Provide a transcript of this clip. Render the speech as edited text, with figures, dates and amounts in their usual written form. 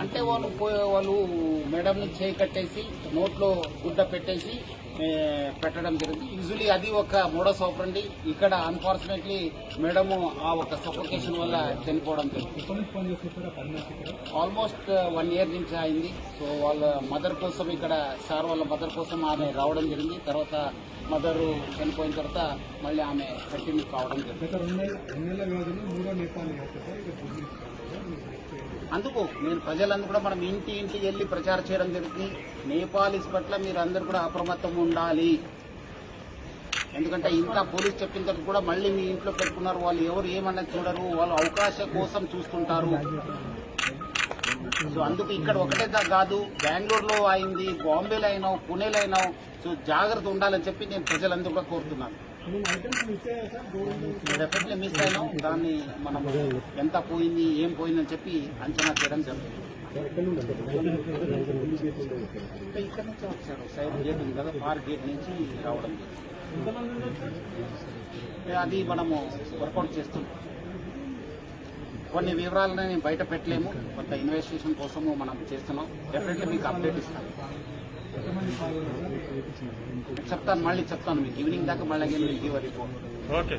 అంటే వాళ్ళు మేడంని చేయి కట్టేసి నోట్లో గుడ్డ పెట్టేసి పెట్టడం జరిగింది. యూజువలీ అది ఒక మోడస్ ఆపరండి. ఇక్కడ అన్ఫార్చునేట్లీ మేడము ఆ ఒక సఫోకేషన్ వల్ల చనిపోవడం జరిగింది. ఆల్మోస్ట్ 1 year నుంచి అయింది. సో వాళ్ళ మదర్ కోసం ఇక్కడ సార్ వాళ్ళ మదర్ కోసం ఆమె రావడం జరిగింది. తర్వాత మదర్ చనిపోయిన తర్వాత మళ్ళీ ఆమె కంటిన్యూ కావడం జరిగింది. అందుకు నేను ప్రజలందరూ కూడా మనం ఇంటికి వెళ్ళి ప్రచారం చేయడం జరిగింది. నేపాలీస్ పట్ల మీరు అందరూ కూడా అప్రమత్తంగా ఉండాలి. ఎందుకంటే ఇంత పోలీస్ చెప్పిన తర్వాత కూడా మళ్ళీ మీ ఇంట్లో పెట్టుకున్నారు. వాళ్ళు ఎవరు ఏమన్నది చూడరు, వాళ్ళు అవకాశం కోసం చూస్తుంటారు. సో అందుకు ఇక్కడ ఒకటే కాదు, బెంగళూరులో అయింది, బాంబేలో అయినావు, పూణేలో అయినావు. సో జాగ్రత్త ఉండాలని చెప్పి నేను ప్రజలందరూ కూడా కోరుతున్నాను. డెఫినెట్లీ మిస్ అయినాం. దాన్ని మనం ఎంత పోయింది, ఏం పోయిందని చెప్పి అంచనా చేయడం జరుగుతుంది. ఇక్కడ నుంచి వచ్చారు, సైడ్ గేట్ ఉంది కదా, పార్క్ గేట్ నుంచి రావడం అది మనము వర్కౌట్ చేస్తున్నాం. కొన్ని వివరాలను నేను బయట పెట్టలేము, కొంత ఇన్వెస్టిగేషన్ కోసము మనం చేస్తున్నాం. డెఫినెట్లీ మీకు అప్డేట్ ఇస్తాను. చెప్తాను, మళ్ళీ చెప్తాను మీకు ఈవినింగ్ దాకా. మళ్ళీ రిపోర్ట్.